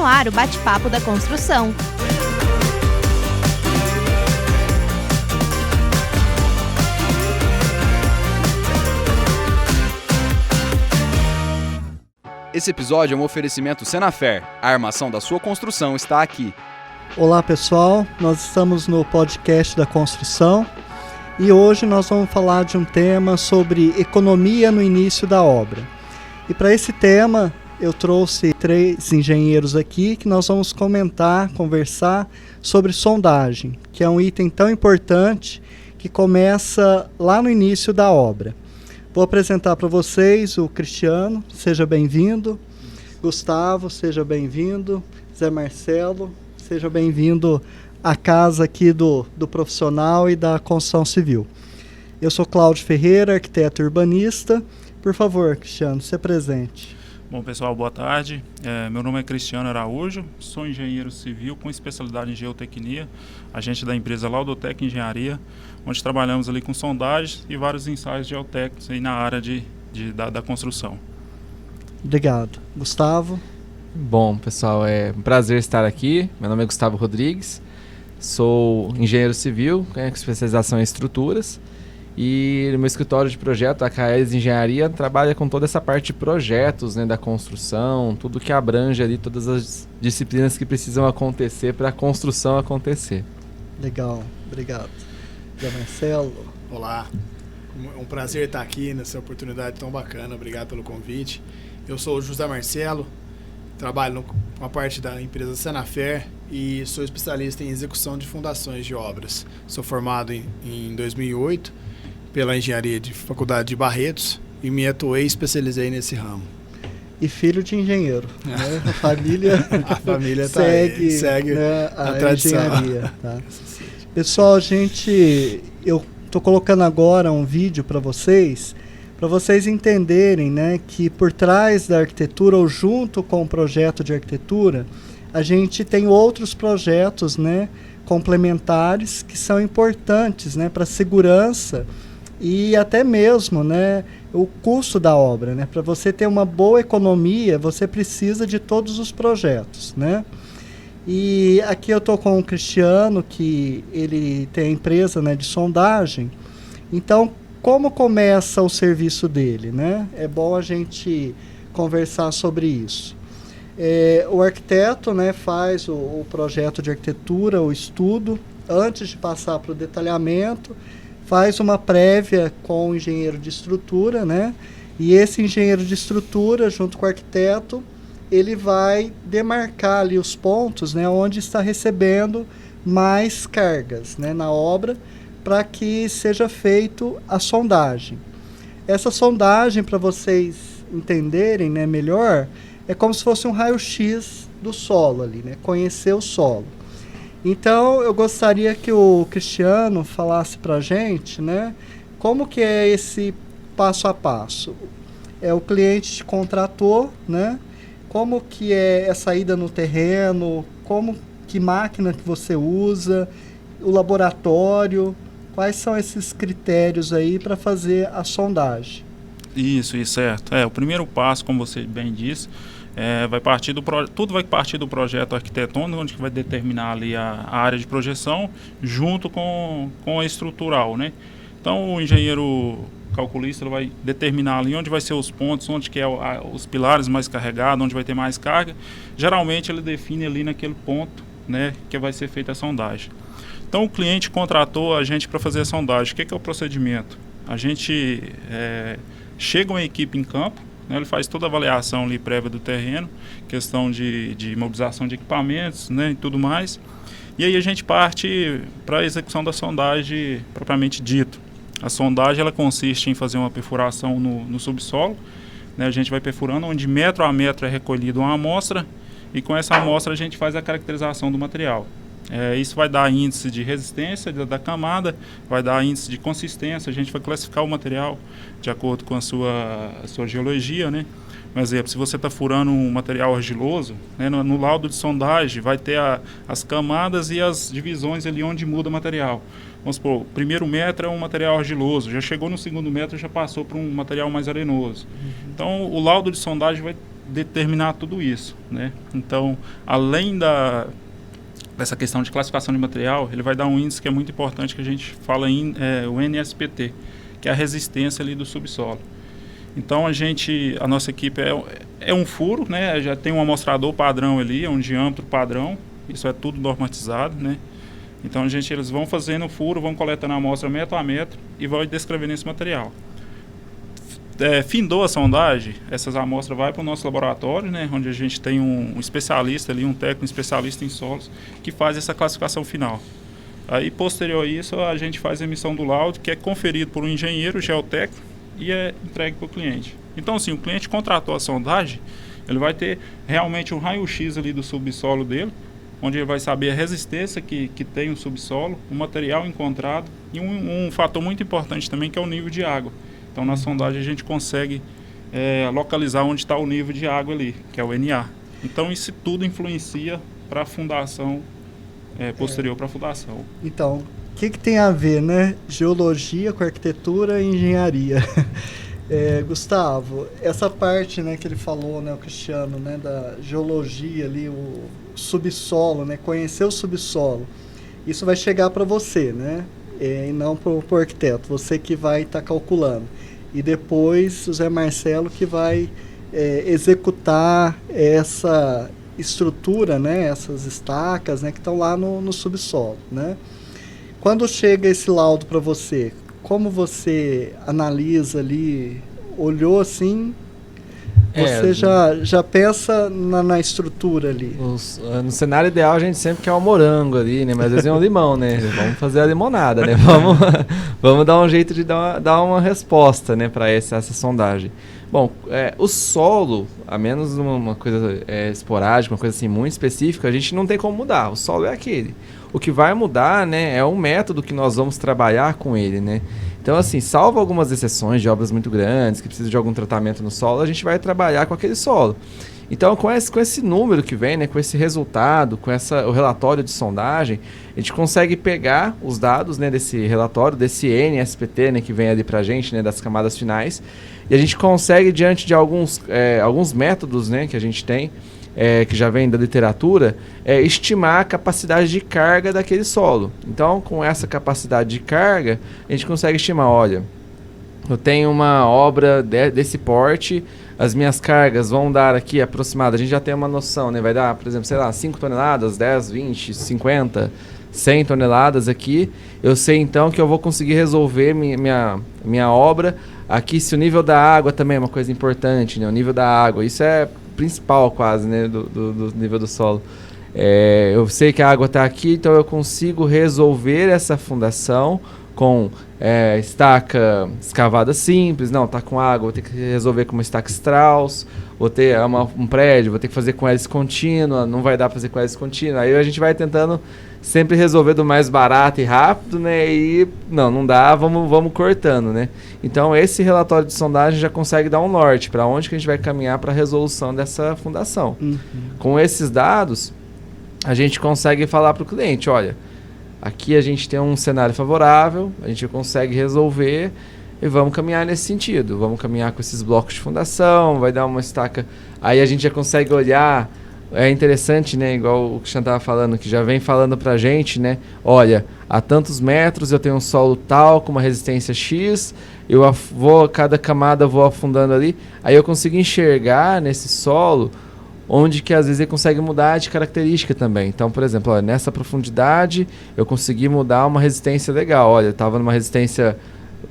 no ar o bate-papo da construção. Esse episódio é um oferecimento Senafer. A armação da sua construção está aqui. Olá pessoal, nós estamos no podcast da construção e hoje nós vamos falar de um tema sobre economia no início da obra. E para esse tema eu trouxe 3 engenheiros aqui que nós vamos conversar sobre sondagem, que é um item tão importante que começa lá no início da obra. Vou apresentar para vocês o Cristiano, seja bem-vindo. Gustavo, seja bem-vindo. Zé Marcelo, seja bem-vindo à casa aqui do profissional e da construção civil. Eu sou Cláudio Ferreira, arquiteto urbanista. Por favor, Cristiano, se presente. Bom, pessoal, boa tarde. Meu nome é Cristiano Araújo, sou engenheiro civil com especialidade em geotecnia, agente da empresa Laudotec Engenharia, onde trabalhamos ali com sondagens e vários ensaios geotécnicos aí na área da construção. Obrigado. Gustavo? Bom, pessoal, é um prazer estar aqui. Meu nome é Gustavo Rodrigues, sou engenheiro civil com especialização em estruturas. E no meu escritório de projeto, a KS Engenharia, trabalha com toda essa parte de projetos, né, da construção, tudo que abrange ali, todas as disciplinas que precisam acontecer para a construção acontecer. Legal, obrigado. Zé Marcelo. Olá, é um prazer estar aqui nessa oportunidade tão bacana, obrigado pelo convite. Eu sou o José Marcelo, trabalho com a parte da empresa Senafer e sou especialista em execução de fundações de obras. Sou formado em 2008 pela engenharia de Faculdade de Barretos e me atuei e especializei nesse ramo. E filho de engenheiro, né? A família segue né, a tradição. Engenharia. Tá? Pessoal, eu estou colocando agora um vídeo para vocês entenderem, né, que por trás da arquitetura ou junto com o projeto de arquitetura, a gente tem outros projetos, né, complementares que são importantes, né, para a segurança e até mesmo, né, o custo da obra, né? Para você ter uma boa economia, você precisa de todos os projetos, né? E aqui eu estou com o Cristiano, que ele tem a empresa, né, de sondagem. Então, como começa o serviço dele, né? É bom a gente conversar sobre isso. O arquiteto, né, faz o projeto de arquitetura, o estudo, antes de passar para o detalhamento, faz uma prévia com o engenheiro de estrutura, né? E esse engenheiro de estrutura, junto com o arquiteto, ele vai demarcar ali os pontos, né, onde está recebendo mais cargas, né, na obra, para que seja feito a sondagem. Essa sondagem, para vocês entenderem, né, melhor, é como se fosse um raio-x do solo ali, né, conhecer o solo. Então, eu gostaria que o Cristiano falasse para a gente, né, como que é esse passo a passo. O cliente te contratou, né, como que é essa ida no terreno, que máquina que você usa, o laboratório, quais são esses critérios aí para fazer a sondagem? Isso, certo. O primeiro passo, como você bem disse, tudo vai partir do projeto arquitetônico, onde vai determinar ali a área de projeção junto com a estrutural, né? Então o engenheiro calculista vai determinar ali onde vai ser os pontos, onde que é os pilares mais carregados, onde vai ter mais carga. Geralmente ele define ali naquele ponto, né, que vai ser feita a sondagem. Então o cliente contratou a gente para fazer a sondagem. O que é o procedimento? A gente chega uma equipe em campo, né, ele faz toda a avaliação ali prévia do terreno, questão de mobilização de equipamentos, né, e tudo mais. E aí a gente parte para a execução da sondagem propriamente dito. A sondagem ela consiste em fazer uma perfuração no subsolo, né, a gente vai perfurando, onde metro a metro é recolhida uma amostra e com essa amostra a gente faz a caracterização do material. Isso vai dar índice de resistência da camada, vai dar índice de consistência, a gente vai classificar o material de acordo com a sua geologia, né? Um exemplo, se você está furando um material argiloso, né, no laudo de sondagem vai ter as camadas e as divisões ali onde muda o material. Vamos supor, o primeiro metro é um material argiloso, já chegou no segundo metro já passou para um material mais arenoso. Então o laudo de sondagem determinar tudo isso, né? Então, além dessa questão de classificação de material, ele vai dar um índice que é muito importante, que a gente fala o NSPT, que é a resistência ali do subsolo. Então, a nossa equipe é um furo, né? Já tem um amostrador padrão ali, é um diâmetro padrão, isso é tudo normatizado, né? Então, eles vão fazendo o furo, vão coletando a amostra metro a metro e vão descrevendo esse material. Findou a sondagem, essas amostras vão para o nosso laboratório, né, onde a gente tem um especialista ali, um técnico especialista em solos, que faz essa classificação final. Aí, posterior a isso, a gente faz a emissão do laudo, que é conferido por um engenheiro geotécnico e é entregue para o cliente. Então, assim, o cliente contratou a sondagem, ele vai ter realmente um raio-x ali do subsolo dele, onde ele vai saber a resistência que tem o subsolo, o material encontrado e um fator muito importante também, que é o nível de água. Então, na sondagem, a gente consegue localizar onde está o nível de água ali, que é o NA. Então, isso tudo influencia para a fundação, posterior para a fundação. Então, o que tem a ver, né? Geologia com arquitetura e engenharia. Gustavo, essa parte, né, que ele falou, né, o Cristiano, né, da geologia ali, o subsolo, né, conhecer o subsolo, isso vai chegar para você, né? E não para o arquiteto, você que vai estar calculando. E depois o Zé Marcelo que vai executar essa estrutura, né, essas estacas, né, que estão lá no subsolo, né? Quando chega esse laudo para você, como você analisa ali, olhou assim, você já pensa na estrutura ali? No cenário ideal a gente sempre quer um morango ali, né? Mas às vezes é um limão, né? Vamos fazer a limonada, né? Vamos dar um jeito de dar uma resposta, né, para essa sondagem. Bom, o solo, a menos uma coisa esporádica, uma coisa assim muito específica, a gente não tem como mudar. O solo é aquele. O que vai mudar, né, é o método que nós vamos trabalhar com ele, né? Então, assim, salvo algumas exceções de obras muito grandes, que precisam de algum tratamento no solo, a gente vai trabalhar com aquele solo. Então, com esse número que vem, né, com esse resultado, com o relatório de sondagem, a gente consegue pegar os dados, né, desse relatório, desse NSPT, né, que vem ali pra gente, né, das camadas finais, e a gente consegue, diante de alguns métodos, né, que a gente tem, que já vem da literatura, estimar a capacidade de carga daquele solo. Então, com essa capacidade de carga, a gente consegue estimar, olha, eu tenho uma obra desse porte, as minhas cargas vão dar aqui aproximada, a gente já tem uma noção, né? Vai dar, por exemplo, sei lá, 5 toneladas, 10, 20, 50, 100 toneladas aqui. Eu sei então que eu vou conseguir resolver minha obra. Aqui, se o nível da água também é uma coisa importante, né? O nível da água, isso é principal quase, né, do nível do solo. Eu sei que a água está aqui, então eu consigo resolver essa fundação com estaca escavada simples. Não, está com água, vou ter que resolver com uma estaca Strauss. Vou ter um prédio, vou ter que fazer com hélice contínua, não vai dar para fazer com hélice contínua. Aí a gente vai tentando sempre resolver do mais barato e rápido, né? E não dá, vamos cortando, né? Então esse relatório de sondagem já consegue dar um norte para onde que a gente vai caminhar para a resolução dessa fundação. Com esses dados, a gente consegue falar para o cliente, olha, aqui a gente tem um cenário favorável, a gente consegue resolver e vamos caminhar nesse sentido. Vamos caminhar com esses blocos de fundação, vai dar uma estaca. Aí a gente já consegue olhar. É interessante, né? Igual o Cristiano estava falando, que já vem falando pra gente, né? Olha, a tantos metros eu tenho um solo tal, com uma resistência X, cada camada vou afundando ali, aí eu consigo enxergar nesse solo onde que às vezes ele consegue mudar de característica também. Então, por exemplo, olha, nessa profundidade eu consegui mudar uma resistência legal. Olha, eu estava numa resistência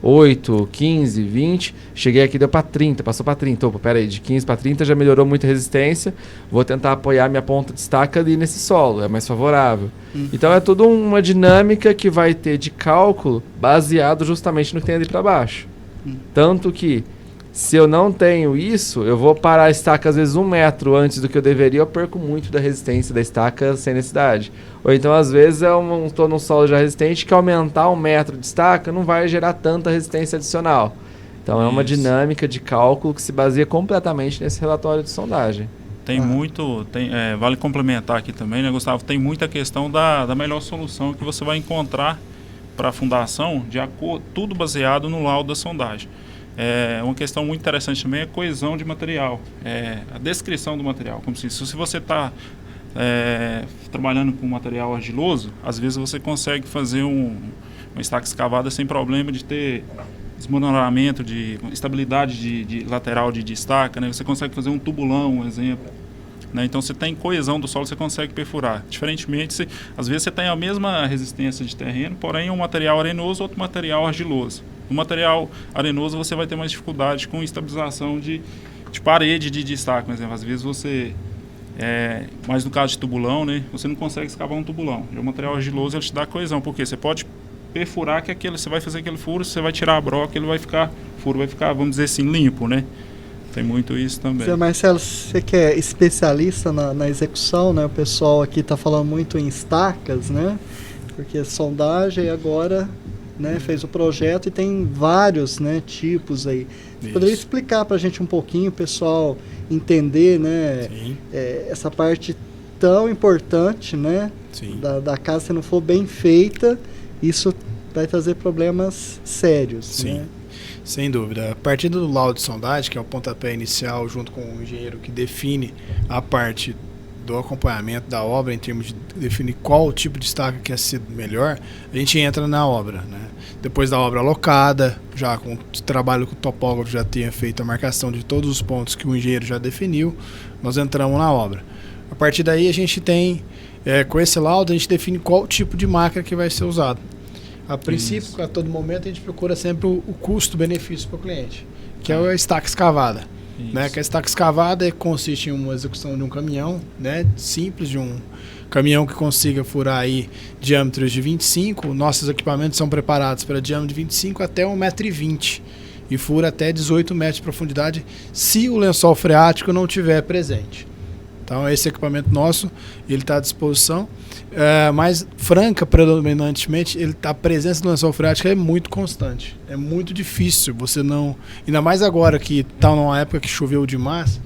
8, 15, 20, cheguei aqui, deu para 30, passou para 30. Opa, peraí, de 15 para 30 já melhorou muito a resistência, vou tentar apoiar minha ponta de estaca ali nesse solo, é mais favorável. Então é toda uma dinâmica que vai ter de cálculo baseado justamente no que tem ali para baixo. Tanto que, se eu não tenho isso, eu vou parar a estaca às vezes 1 metro antes do que eu deveria, eu perco muito da resistência da estaca sem necessidade. Ou então, às vezes, eu estou num solo já resistente que aumentar 1 metro de estaca não vai gerar tanta resistência adicional. Então, é uma dinâmica de cálculo que se baseia completamente nesse relatório de sondagem. Vale complementar aqui também, né, Gustavo? Tem muita questão da melhor solução que você vai encontrar para a fundação, tudo baseado no laudo da sondagem. Uma questão muito interessante também é a coesão de material, a descrição do material. Como se você está trabalhando com material argiloso, às vezes você consegue fazer uma estaca escavada sem problema de ter desmoronamento, de estabilidade de lateral de estaca, né? Você consegue fazer um tubulão, um exemplo. Né? Então, você tem coesão do solo, você consegue perfurar. Diferentemente, às vezes você tem a mesma resistência de terreno, porém um material arenoso, outro material argiloso. No material arenoso, você vai ter mais dificuldade com estabilização de parede de estaca, por exemplo. Às vezes você, mas no caso de tubulão, né, você não consegue escavar um tubulão. E o material argiloso ele te dá coesão, porque você pode perfurar que você vai fazer aquele furo, você vai tirar a broca, o furo vai ficar, vamos dizer assim, limpo, né? Tem muito isso também. Zé Marcelo, você que é especialista na execução, né? O pessoal aqui está falando muito em estacas, né? Porque sondagem agora, né, fez o projeto e tem vários, né, tipos aí. Você poderia explicar para a gente um pouquinho, o pessoal entender, né, essa parte tão importante, né, da casa, se não for bem feita, isso vai trazer problemas sérios. Sim. Né? Sem dúvida. A partir do laudo de sondagem, que é o pontapé inicial, junto com o engenheiro que define a parte do acompanhamento da obra, em termos de definir qual tipo de estaca que é ser melhor, a gente entra na obra. Né? Depois da obra alocada, já com o trabalho que o topógrafo já tenha feito a marcação de todos os pontos que o engenheiro já definiu, nós entramos na obra. A partir daí a gente tem, com esse laudo, a gente define qual tipo de máquina que vai ser usado. A princípio, a todo momento, a gente procura sempre o custo-benefício para o cliente, que é a estaca escavada. Né? Que a estaca escavada consiste em uma execução de um caminhão, né? Simples, de um caminhão que consiga furar aí diâmetros de 25. Nossos equipamentos são preparados para diâmetro de 25 até 1,20 m e fura até 18 metros de profundidade se o lençol freático não estiver presente. Então, esse equipamento nosso, ele está à disposição. Mas Franca, predominantemente, a presença do lençol freático é muito constante. É muito difícil você não... Ainda mais agora que está numa época que choveu demais,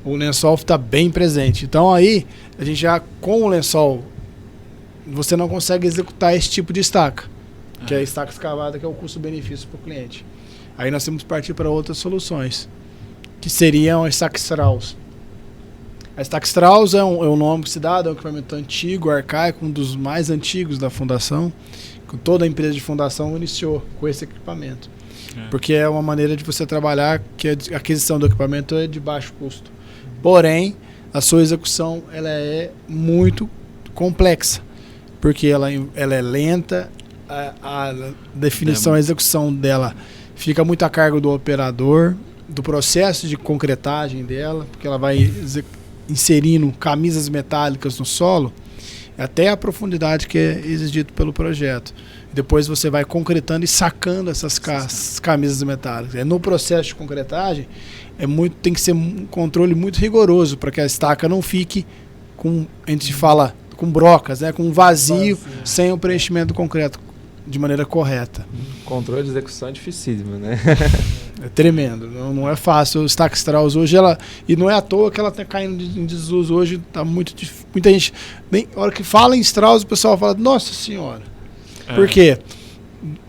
o lençol está bem presente. Então, aí, a gente já, com o lençol, você não consegue executar esse tipo de estaca, que é a estaca escavada, que é o custo-benefício para o cliente. Aí nós temos que partir para outras soluções, que seriam a estaca Strauss. A estaca Strauss é um nome que se dá, é um equipamento antigo, arcaico, um dos mais antigos da fundação. Toda a empresa de fundação iniciou com esse equipamento. Porque é uma maneira de você trabalhar que a aquisição do equipamento é de baixo custo. Porém, a sua execução ela é muito complexa, porque ela é lenta, a definição, a execução dela fica muito a cargo do operador, do processo de concretagem dela, porque ela vai inserindo camisas metálicas no solo até a profundidade que é exigida pelo projeto. Depois você vai concretando e sacando essas camisas metálicas. No processo de concretagem tem que ser um controle muito rigoroso para que a estaca não fique com, a gente fala, com brocas, né, com um vazio, sem o preenchimento do concreto de maneira correta. Controle de execução é dificílimo, né? É tremendo, não é fácil. O estaca Strauss hoje, e não é à toa que ela está caindo em desuso hoje, tá muita gente, a hora que fala em Strauss, o pessoal fala, nossa senhora, por quê?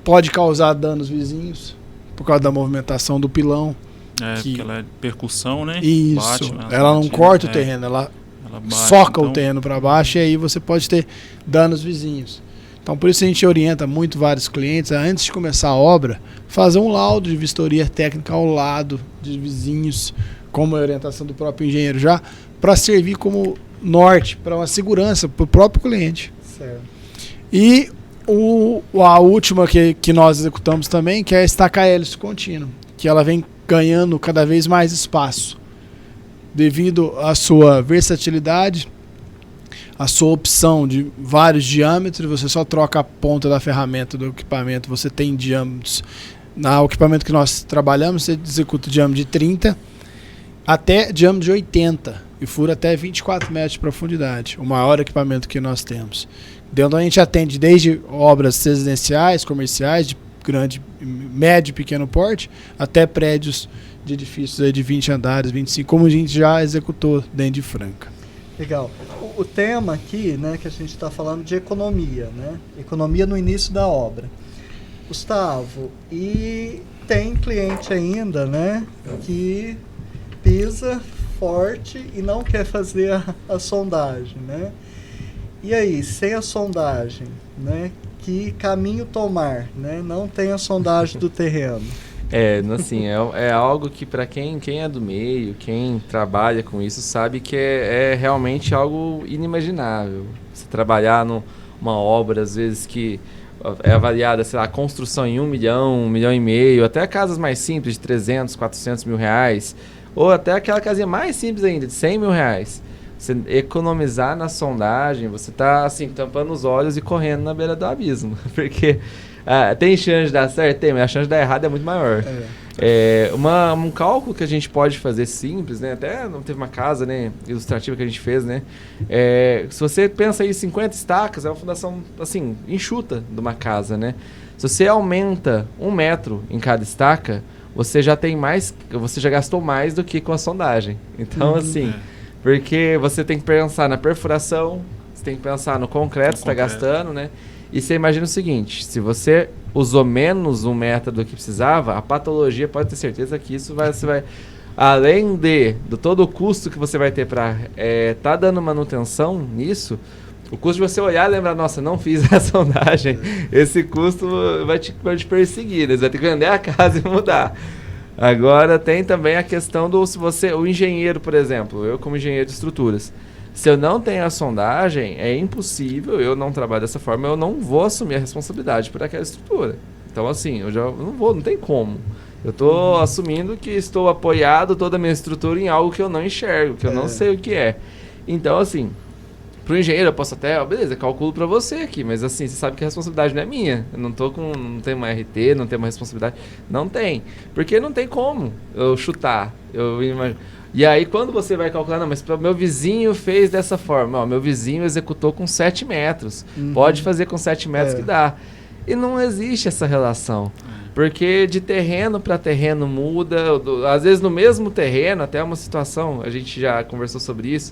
Pode causar danos vizinhos, por causa da movimentação do pilão. Porque ela é percussão, né? Isso, bate, ela não corta o terreno, ela bate, soca o terreno para baixo e aí você pode ter danos vizinhos. Então, por isso a gente orienta muito vários clientes, antes de começar a obra, fazer um laudo de vistoria técnica ao lado de vizinhos, como a orientação do próprio engenheiro já, para servir como norte, para uma segurança para o próprio cliente. Certo. E a última que nós executamos também, que é a estaca hélice contínua, que ela vem ganhando cada vez mais espaço, devido à sua versatilidade, a sua opção de vários diâmetros, você só troca a ponta da ferramenta do equipamento, você tem diâmetros. No equipamento que nós trabalhamos, você executa diâmetro de 30 até diâmetro de 80 e fura até 24 metros de profundidade, o maior equipamento que nós temos. Dentro a gente atende desde obras residenciais, comerciais, de grande, médio e pequeno porte, até prédios de edifícios aí de 20 andares, 25, como a gente já executou dentro de Franca. Legal. O tema aqui, né, que a gente está falando de economia, né? Economia no início da obra. Gustavo, e tem cliente ainda, né, que pisa forte e não quer fazer a sondagem, né? E aí, sem a sondagem, né, que caminho tomar, né? Não tem a sondagem do terreno. Assim, é algo que para quem é do meio, quem trabalha com isso, sabe que é realmente algo inimaginável. Você trabalhar numa obra, às vezes, que é avaliada, sei lá, a construção em 1 milhão, 1,5 milhão, até casas mais simples de 300, 400 mil reais, ou até aquela casinha mais simples ainda, de 100 mil reais. Você economizar na sondagem, você tá, assim, tampando os olhos e correndo na beira do abismo. Porque tem chance de dar certo? Tem, mas a chance de dar errado é muito maior. Um cálculo que a gente pode fazer simples, né? Até não teve uma casa, né, ilustrativa que a gente fez, né? Se você pensa aí 50 estacas, é uma fundação, assim, enxuta de uma casa, né? Se você aumenta 1 metro em cada estaca, você já gastou mais do que com a sondagem. Então, assim... Porque você tem que pensar na perfuração, você tem que pensar no concreto que você está gastando, né? E você imagina o seguinte, se você usou menos 1 metro do que precisava, a patologia pode ter certeza que isso você vai além de todo o custo que você vai ter para tá dando manutenção nisso, o custo de você olhar e lembrar, nossa, não fiz a sondagem, esse custo vai te perseguir, né? Você vai ter que vender a casa e mudar. Agora tem também a questão o engenheiro, por exemplo, eu como engenheiro de estruturas, se eu não tenho a sondagem, é impossível, eu não trabalho dessa forma, eu não vou assumir a responsabilidade por aquela estrutura. Então, assim, eu já não tem como. Eu estou assumindo que estou apoiado toda a minha estrutura em algo que eu não enxergo, que eu não sei o que é. Então, assim, para o engenheiro eu posso até, beleza, calculo para você aqui, mas assim, você sabe que a responsabilidade não é minha. Eu não tenho uma RT, não tenho uma responsabilidade. Não tem. Porque não tem como eu chutar. E aí, quando você vai calcular, não, mas meu vizinho fez dessa forma. Ó, meu vizinho executou com 7 metros. Pode fazer com 7 metros que dá. E não existe essa relação. Porque de terreno para terreno muda. Às vezes no mesmo terreno, até uma situação, a gente já conversou sobre isso.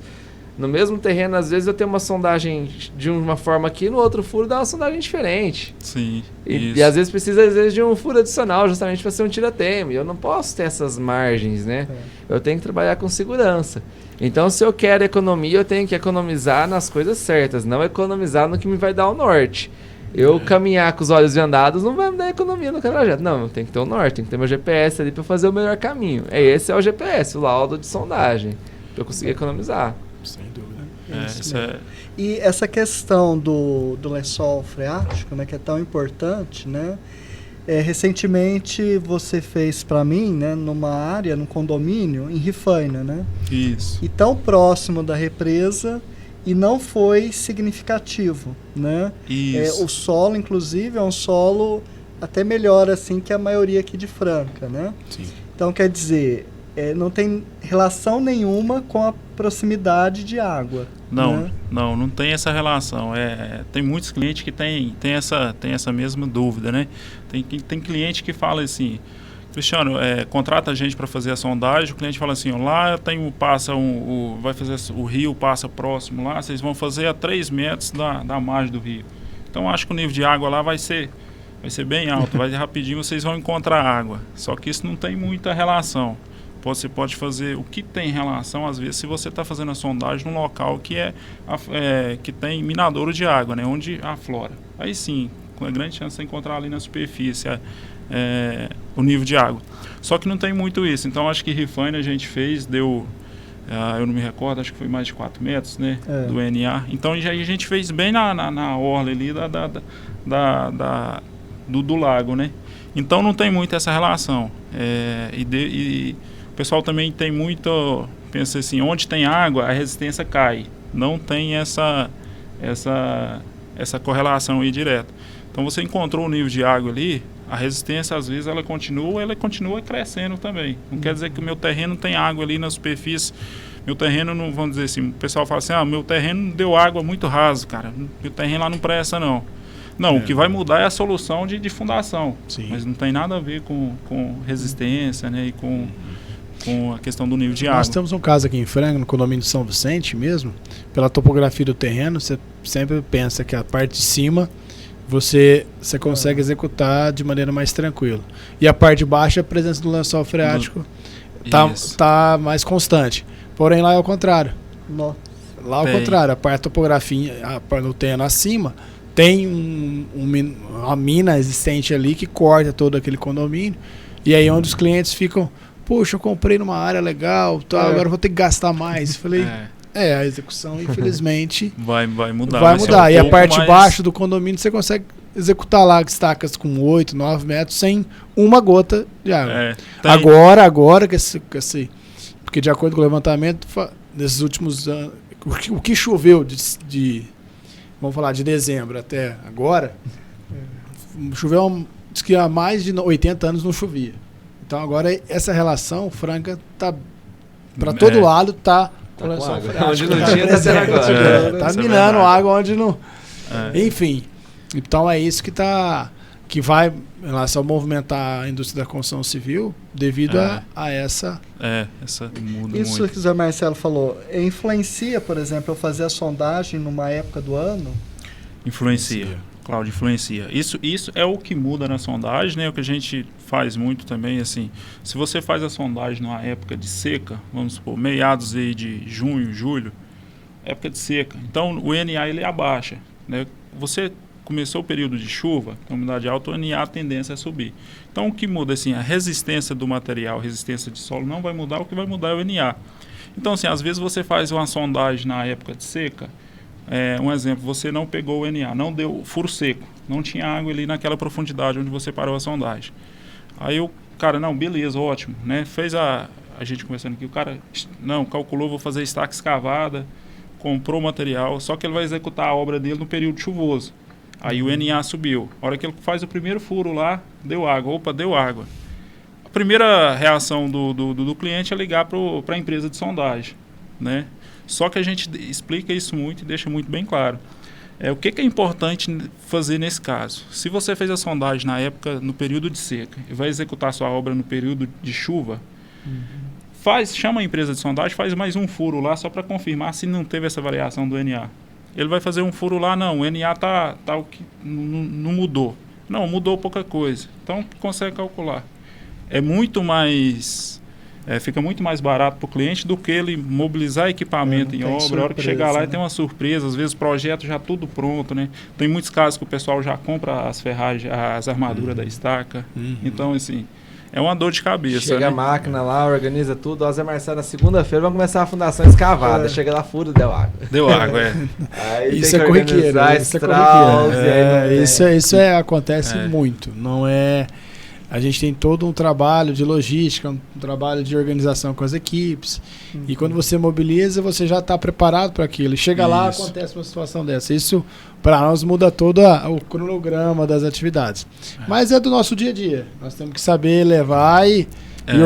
No mesmo terreno, às vezes eu tenho uma sondagem de uma forma aqui, no outro furo dá uma sondagem diferente. Sim. E às vezes precisa de um furo adicional, justamente para ser um tira-teme. Eu não posso ter essas margens, né? Eu tenho que trabalhar com segurança. Então, se eu quero economia, eu tenho que economizar nas coisas certas, não economizar no que me vai dar o norte. Eu caminhar com os olhos vendados não vai me dar economia no projeto. Não, eu tenho que ter o norte, tem que ter meu GPS ali para fazer o melhor caminho. Esse é o GPS, o laudo de sondagem, para eu conseguir economizar. Sem dúvida. E essa questão do lençol freático, né, que é tão importante, né? Recentemente você fez para mim, né, numa área, num condomínio, em Rifaina, né? Isso. E tão próximo da represa e não foi significativo, né? Isso. O solo, inclusive, é um solo até melhor assim que a maioria aqui de Franca, né? Sim. Então, quer dizer, não tem relação nenhuma com a proximidade de água. Não, né? não tem essa relação. Tem muitos clientes que tem essa mesma dúvida, né? Tem cliente que fala assim, Cristiano, contrata a gente para fazer a sondagem, o cliente fala assim, lá eu tenho, vai fazer o rio passa próximo lá, vocês vão fazer a 3 metros da margem do rio. Então acho que o nível de água lá vai ser bem alto, vai rapidinho vocês vão encontrar água. Só que isso não tem muita relação. Você pode fazer o que tem relação, às vezes, se você está fazendo a sondagem num local que que tem minadouro de água, né, onde aflora. Aí sim, com a grande chance de você encontrar ali na superfície o nível de água. Só que não tem muito isso. Então, acho que Rifaina a gente fez, eu não me recordo, acho que foi mais de 4 metros, né, do NA. Então, a gente fez bem na orla ali do lago, né. Então, não tem muito essa relação. O pessoal também tem muito, pensa assim, onde tem água, a resistência cai. Não tem essa correlação aí direta. Então você encontrou o nível de água ali, a resistência às vezes ela continua crescendo também. Não quer dizer que o meu terreno tem água ali na superfície. Meu terreno, não, vamos dizer assim, o pessoal fala assim, meu terreno deu água muito raso, cara. Meu terreno lá não presta não. Não, o que vai mudar é a solução de fundação. Sim. Mas não tem nada a ver com resistência, né, e com a questão do nível de água. Nós temos um caso aqui em Franca, no condomínio de São Vicente mesmo, pela topografia do terreno, você sempre pensa que a parte de cima você consegue executar de maneira mais tranquila. E a parte de baixo, a presença do lençol freático tá mais constante. Porém, lá é o contrário. Nossa. Lá é o contrário. A parte da topografia, no terreno acima, tem uma mina existente ali que corta todo aquele condomínio. E aí onde os clientes ficam, poxa, eu comprei numa área legal, agora eu vou ter que gastar mais. Falei, a execução, infelizmente, vai mudar. Vai mudar. E a parte de baixo do condomínio você consegue executar lá estacas com 8, 9 metros sem uma gota de água. Agora porque de acordo com o levantamento, nesses últimos anos, o que choveu vamos falar, de dezembro até agora, choveu, diz que há mais de 80 anos não chovia. Então agora essa relação, Franca, tá para todo lado, tá com lençol freático. Onde não tinha, tá sendo agora. Tá minando água onde não... Enfim, então é isso que vai em relação a movimentar a indústria da construção civil devido a essa... essa muda isso muito. Que o Zé Marcelo falou, influencia, por exemplo, eu fazer a sondagem numa época do ano? Influencia. Cláudio, influencia. Isso é o que muda na sondagem, né? O que a gente faz muito também, assim, se você faz a sondagem numa época de seca, vamos supor, meados aí de junho, julho, época de seca, então o NA ele abaixa, né? Você começou o período de chuva, com umidade alta, o NA a tendência é subir. Então o que muda, assim, a resistência do material, a resistência de solo não vai mudar, o que vai mudar é o NA. Então, assim, às vezes você faz uma sondagem na época de seca, um exemplo, você não pegou o NA, não deu furo seco, não tinha água ali naquela profundidade onde você parou a sondagem. Aí o cara, não, beleza, ótimo, né? Fez a gente conversando aqui, o cara, não, calculou, vou fazer estaca escavada, comprou o material, só que ele vai executar a obra dele no período chuvoso. Aí o NA subiu. A hora que ele faz o primeiro furo lá, deu água. Opa, deu água. A primeira reação do cliente é ligar para a empresa de sondagem, né? Só que a gente explica isso muito e deixa muito bem claro. O que é importante fazer nesse caso? Se você fez a sondagem na época, no período de seca, e vai executar sua obra no período de chuva, chama a empresa de sondagem, faz mais um furo lá só para confirmar se não teve essa variação do NA. Ele vai fazer um furo lá, não, o NA tá o que não mudou. Não, mudou pouca coisa. Então, consegue calcular. É muito mais... fica muito mais barato para o cliente do que ele mobilizar equipamento em obra. A hora que chegar lá e tem uma surpresa, às vezes o projeto já tudo pronto, né? Tem muitos casos que o pessoal já compra as ferragens, as armaduras da estaca. Então, assim, é uma dor de cabeça. Chega a máquina lá, organiza tudo. O Zé Marcelo, na segunda-feira, vamos começar a fundação escavada. Chega lá, furo, deu água. Deu água, Aí isso tem é que corriqueiro. Isso acontece muito. Não é... A gente tem todo um trabalho de logística, um trabalho de organização com as equipes. E quando você mobiliza, você já está preparado para aquilo. E chega lá, acontece uma situação dessa. Isso, para nós, muda todo o cronograma das atividades. Mas é do nosso dia a dia. Nós temos que saber levar e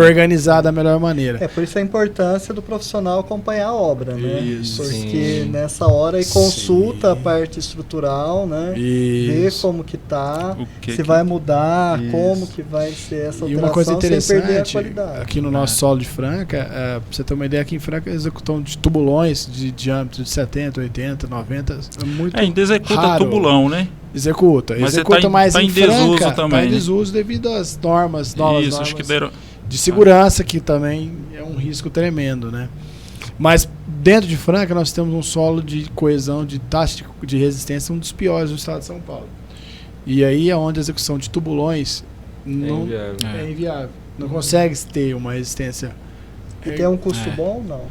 organizar da melhor maneira. Por isso a importância do profissional acompanhar a obra, né? Isso. Porque nessa hora ele consulta a parte estrutural, né? Vê como que tá, se vai mudar, como que vai ser essa alteração, e uma coisa interessante, sem perder a qualidade. Aqui no nosso solo de Franca, pra você ter uma ideia, aqui em Franca executam de tubulões de diâmetro de 70, 80, 90, é muito ainda executa raro. Tubulão, né? Executa, mas mas tá em desuso Franca, também, tá em desuso devido às novas normas acho que de segurança, que também é um risco tremendo, né? Mas dentro de Franca nós temos um solo de coesão, de taxa de resistência, um dos piores do estado de São Paulo. E aí é onde a execução de tubulões é inviável. Não consegue ter uma resistência. E tem um custo bom, não?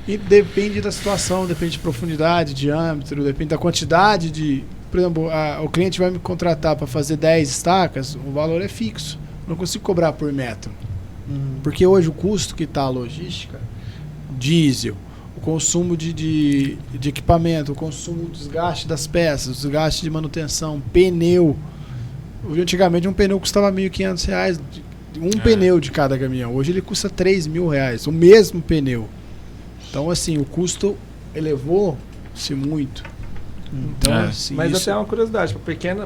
E depende da situação, depende de profundidade, diâmetro, depende da quantidade de... Por exemplo, o cliente vai me contratar para fazer 10 estacas, o valor é fixo. Não consigo cobrar por metro. Porque hoje o custo que está a logística, diesel, o consumo de equipamento, o consumo, o desgaste das peças, o desgaste de manutenção, pneu. Antigamente um pneu custava R$1.500, pneu de cada caminhão. Hoje ele custa R$3.000, o mesmo pneu. Então, assim, o custo elevou-se muito. Então, assim, mas até uma curiosidade,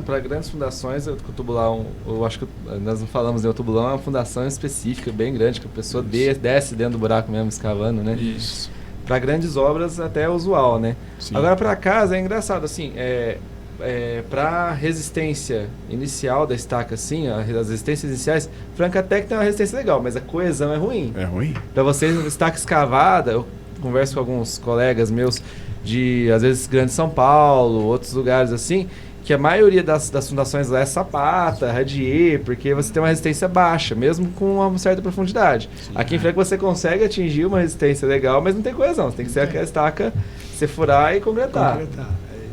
para grandes fundações, o tubulão, eu acho que nós não falamos, o tubulão é uma fundação específica, bem grande, que a pessoa desce dentro do buraco mesmo, escavando, né? Isso. Para grandes obras até é usual, né? Sim. Agora, para casa, é engraçado, assim, para resistência inicial da estaca, assim, as resistências iniciais, Franca até que tem uma resistência legal, mas a coesão é ruim. É ruim? Para você, estaca escavada, eu converso com alguns colegas meus de, às vezes, Grande São Paulo, outros lugares assim, que a maioria das fundações lá é sapata, radier, porque você tem uma resistência baixa, mesmo com uma certa profundidade. Sim, aqui em Franca você consegue atingir uma resistência legal, mas não tem coesão. Você tem que ser aquela estaca, você furar e concretar. É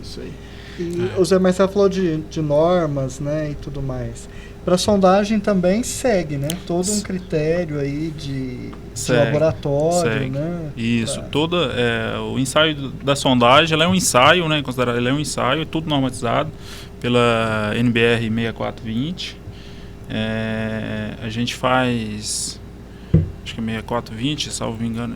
isso aí. E o Zé Marcelo falou de normas, né, e tudo mais. Para sondagem também segue, né? Todo um critério aí de laboratório, né? Isso, o ensaio da sondagem, ela é um ensaio, né? Considerado, ele é um ensaio, tudo normatizado pela NBR 6420. A gente faz, acho que é 6420, salvo me engano,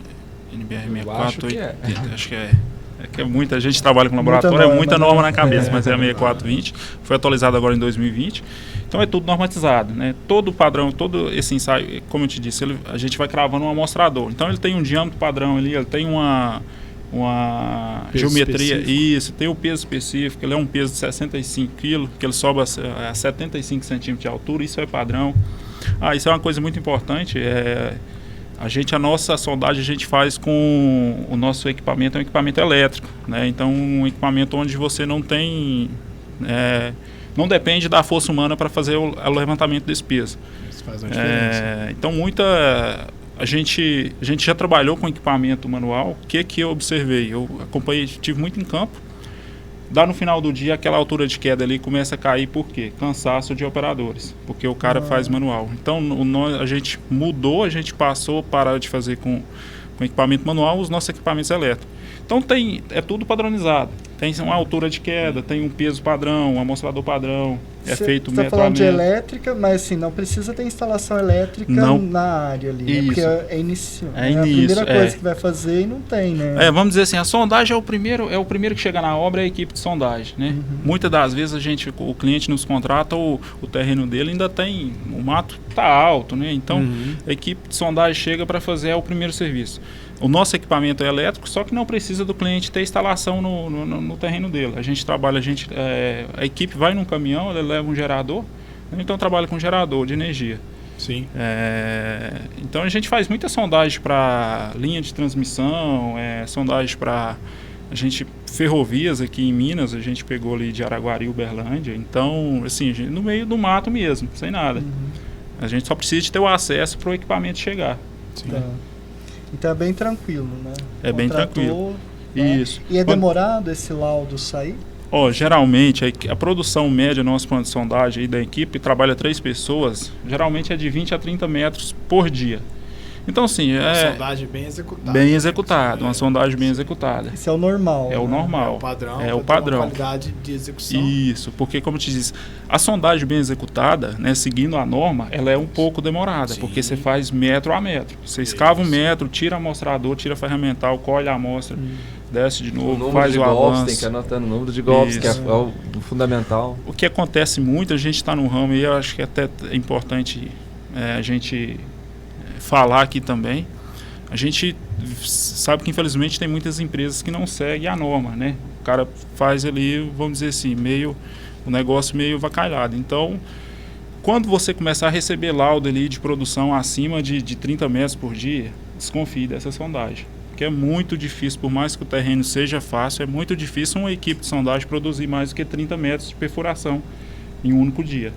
NBR 6480, acho que é. É que muita gente trabalha com laboratório, muita norma na cabeça, mas é a 6420, foi atualizado agora em 2020. Então é tudo normatizado, né? Todo padrão, todo esse ensaio, como eu te disse, a gente vai cravando um amostrador. Então ele tem um diâmetro padrão ali, ele tem uma geometria, específico. Isso, tem o peso específico, ele é um peso de 65 kg, que ele sobe a 75 centímetros de altura, isso é padrão. Isso é uma coisa muito importante, a nossa sondagem a gente faz com o nosso equipamento, é um equipamento elétrico, né? Então um equipamento onde você não tem, não depende da força humana para fazer o levantamento desse peso. Isso faz uma diferença. Então a gente já trabalhou com equipamento manual. O que eu observei? Eu acompanhei, tive muito em campo. No final do dia, aquela altura de queda ali começa a cair, por quê? Cansaço de operadores, porque o cara faz manual. Então a gente mudou, a gente passou a parar de fazer com equipamento manual os nossos equipamentos elétricos. Então é tudo padronizado. Tem uma altura de queda, tem um peso padrão, um amostrador padrão, feito metro a metro. Você está falando de elétrica, mas assim, não precisa ter instalação elétrica na área ali, né? Porque é início. É a primeira coisa que vai fazer e não tem, né? Vamos dizer assim, a sondagem é o primeiro que chega na obra, é a equipe de sondagem, né? Uhum. Muitas das vezes o cliente nos contrata, o terreno dele ainda tem, o mato está alto, né? Então a equipe de sondagem chega para fazer o primeiro serviço. O nosso equipamento é elétrico, só que não precisa do cliente ter instalação no terreno dele. A gente trabalha, a equipe vai num caminhão, ele leva um gerador, então trabalha com gerador de energia. Sim. Então a gente faz muita sondagem para linha de transmissão, sondagem para ferrovias aqui em Minas, a gente pegou ali de Araguari e Uberlândia. Então, assim, no meio do mato mesmo, sem nada. A gente só precisa de ter o acesso para o equipamento chegar. Sim. Tá. Então é bem tranquilo, né? É bem tranquilo. Né? Isso. E é demorado esse laudo sair? Geralmente a produção média no nosso plano de sondagem aí da equipe, trabalha 3 pessoas, geralmente é de 20 a 30 metros por dia. Então, assim, uma sondagem bem executada. Bem executada, uma sondagem bem executada. Isso é o normal. É o normal. É o padrão. É o padrão. Uma qualidade de execução. Isso, porque como eu te disse, a sondagem bem executada, né, seguindo a norma, ela é um pouco demorada, porque você faz metro a metro. Você escava 1 metro, tira amostrador, tira ferramental, colhe a amostra, desce de novo, faz o avanço. Tem que ir anotando o número de golpes, que é o fundamental. O que acontece muito, a gente está no ramo e eu acho que até é importante a gente falar aqui também. A gente sabe que infelizmente tem muitas empresas que não seguem a norma, né? O cara faz ali, vamos dizer assim, o negócio meio vacalhado. Então, quando você começar a receber laudo ali de produção acima de 30 metros por dia, desconfie dessa sondagem. Porque é muito difícil, por mais que o terreno seja fácil, é muito difícil uma equipe de sondagem produzir mais do que 30 metros de perfuração em um único dia.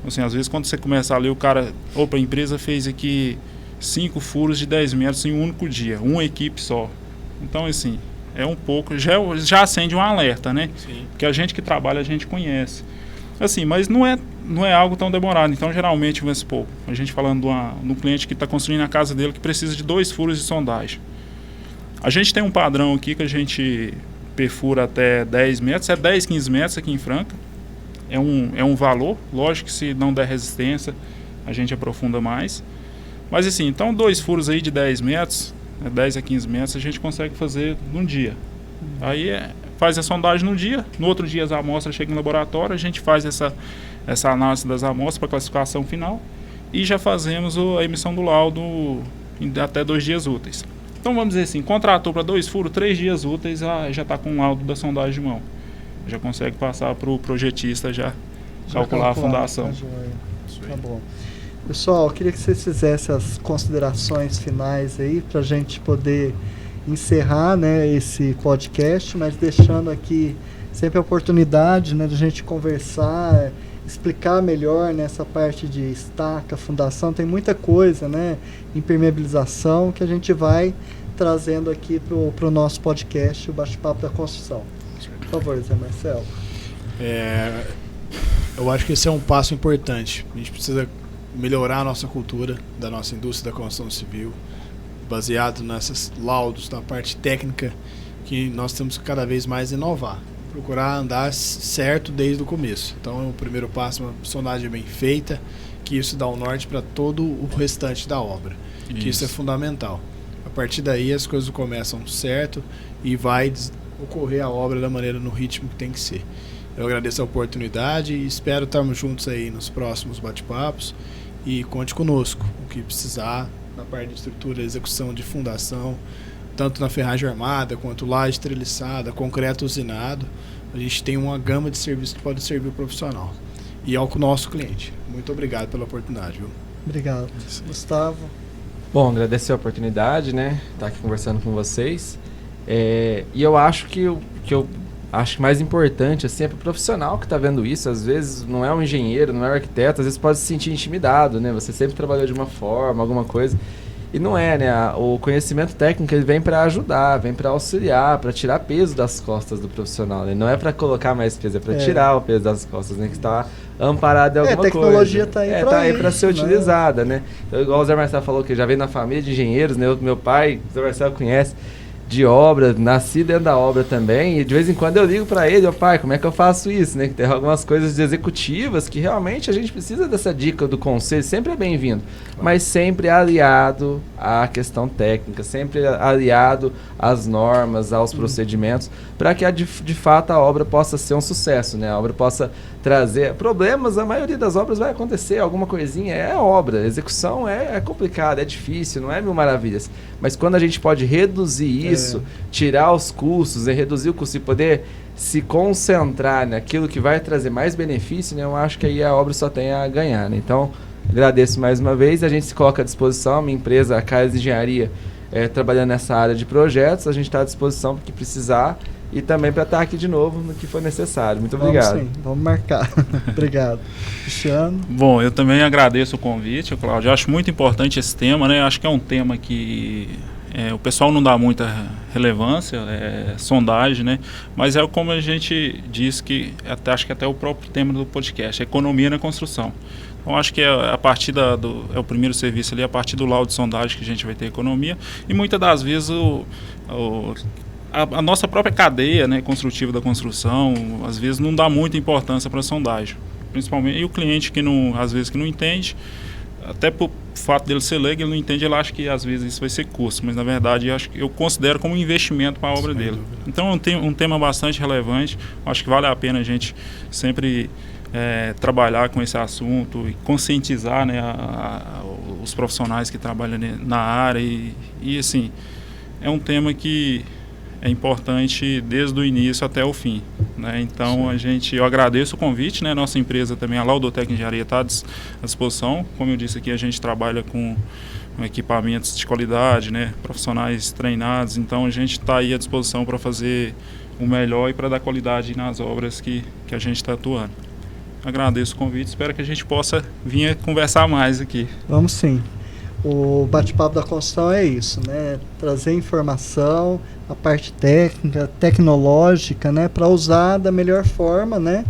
Assim, às vezes quando você começa a ler, a empresa fez aqui 5 furos de 10 metros em um único dia, uma equipe só. Então, assim, é um pouco, já acende um alerta, né? Sim. Porque a gente que trabalha, a gente conhece. Assim, mas não é algo tão demorado. Então, geralmente, vamos supor, a gente falando de um cliente que está construindo a casa dele que precisa de 2 furos de sondagem. A gente tem um padrão aqui que a gente perfura até 10 metros, 10, 15 metros aqui em Franca. É um valor, lógico que se não der resistência, a gente aprofunda mais. Mas assim, então 2 furos aí de 10 metros, 10 a 15 metros, a gente consegue fazer num dia. Aí faz a sondagem num dia, no outro dia as amostras chegam no laboratório, a gente faz essa análise das amostras para classificação final e já fazemos a emissão do laudo em até 2 dias úteis. Então vamos dizer assim, contratou para 2 furos, 3 dias úteis, já está com o laudo da sondagem de mão. já consegue passar para o projetista já calcular a fundação. Tá bom. Pessoal, eu queria que vocês fizessem as considerações finais aí para a gente poder encerrar, né, esse podcast, mas deixando aqui sempre a oportunidade, né, de a gente conversar, explicar melhor nessa parte de estaca, fundação. Tem muita coisa, né, impermeabilização, que a gente vai trazendo aqui para o nosso podcast, o Bate-Papo da Construção. Por favor, Zé Marcelo. Eu acho que esse é um passo importante. A gente precisa melhorar a nossa cultura da nossa indústria da construção civil, baseado nesses laudos da parte técnica, que nós temos que cada vez mais inovar, procurar andar certo desde o começo. Então, o primeiro passo é uma sondagem bem feita, que isso dá o norte para todo o restante da obra, que isso é fundamental. A partir daí as coisas começam certo e vai ocorrer a obra da maneira, no ritmo que tem que ser. Eu agradeço a oportunidade e espero estarmos juntos aí nos próximos bate-papos, e conte conosco, o que precisar na parte de estrutura, execução de fundação, tanto na ferragem armada quanto laje treliçada, concreto usinado. A gente tem uma gama de serviços que pode servir o profissional e ao nosso cliente. Muito obrigado pela oportunidade, viu? Obrigado. Gustavo? Bom, agradecer a oportunidade, né, estar aqui conversando com vocês. E eu acho que eu acho que mais importante assim, é para o profissional que está vendo isso. Às vezes não é um engenheiro, não é um arquiteto, às vezes pode se sentir intimidado, né? Você sempre trabalhou de uma forma, alguma coisa. E não é, né? O conhecimento técnico ele vem para ajudar, vem para auxiliar, para tirar peso das costas do profissional. Né? Não é para colocar mais peso, é para tirar o peso das costas, né? Que está amparado em alguma coisa. A tecnologia está aí tá aí para ser utilizada, né? Então, igual o Zé Marcelo falou que já veio na família de engenheiros, né? Meu pai, o Zé Marcelo conhece, de obra, nasci dentro da obra também, e de vez em quando eu ligo para ele, pai, como é que eu faço isso, né? Que tem algumas coisas executivas que realmente a gente precisa dessa dica do conselho, sempre é bem-vindo, mas sempre aliado à questão técnica, sempre aliado às normas, aos procedimentos, para que de fato a obra possa ser um sucesso, né? A obra possa trazer problemas, a maioria das obras vai acontecer, alguma coisinha, é obra, a execução é complicada, é difícil, não é mil maravilhas, mas quando a gente pode reduzir isso, tirar os custos, reduzir o custo e poder se concentrar naquilo que vai trazer mais benefício, né, eu acho que aí a obra só tem a ganhar, né? Então, agradeço mais uma vez, a gente se coloca à disposição, minha empresa, a Caes Engenharia, trabalhando nessa área de projetos, a gente está à disposição para o que precisar e também para estar aqui de novo no que for necessário. Muito obrigado. Sim, vamos marcar. Obrigado. Cristiano? Bom, eu também agradeço o convite, Cláudio. Eu acho muito importante esse tema, né? Eu acho que é um tema que o pessoal não dá muita relevância, sondagem, né? Mas é como a gente diz que, acho que até o próprio tema do podcast, economia na construção. Então, acho que a partir é o primeiro serviço ali, a partir do laudo de sondagem que a gente vai ter economia, e muitas das vezes a nossa própria cadeia, né, construtiva da construção, às vezes não dá muita importância para a sondagem, principalmente, e o cliente que às vezes que não entende, até por fato dele ser leigo, ele não entende, ele acha que às vezes isso vai ser custo, mas na verdade eu considero como um investimento para a obra dele. Então é um tema bastante relevante, acho que vale a pena a gente sempre trabalhar com esse assunto e conscientizar, né, os profissionais que trabalham na área e assim, é um tema que é importante desde o início até o fim, né? Então eu agradeço o convite, né? Nossa empresa também, a Laudotec Engenharia, está à disposição. Como eu disse aqui, a gente trabalha com equipamentos de qualidade, né? Profissionais treinados, então a gente está aí à disposição para fazer o melhor e para dar qualidade nas obras que a gente está atuando. Agradeço o convite, espero que a gente possa vir conversar mais aqui. Vamos sim. O bate-papo da construção é isso, né? Trazer informação, a parte técnica, tecnológica, né? Para usar da melhor forma, né?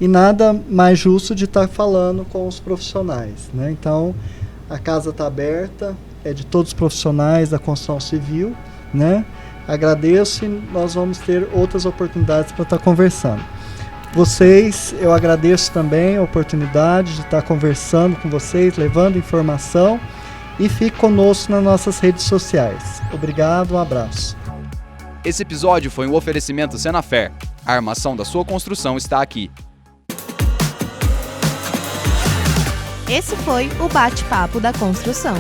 E nada mais justo de estar falando com os profissionais, né? Então, a casa está aberta, é de todos os profissionais da construção civil, né? Agradeço e nós vamos ter outras oportunidades para estar conversando. Vocês, eu agradeço também a oportunidade de estar conversando com vocês, levando informação. E fique conosco nas nossas redes sociais. Obrigado, um abraço. Esse episódio foi um oferecimento Senafer. A armação da sua construção está aqui. Esse foi o Bate-Papo da Construção.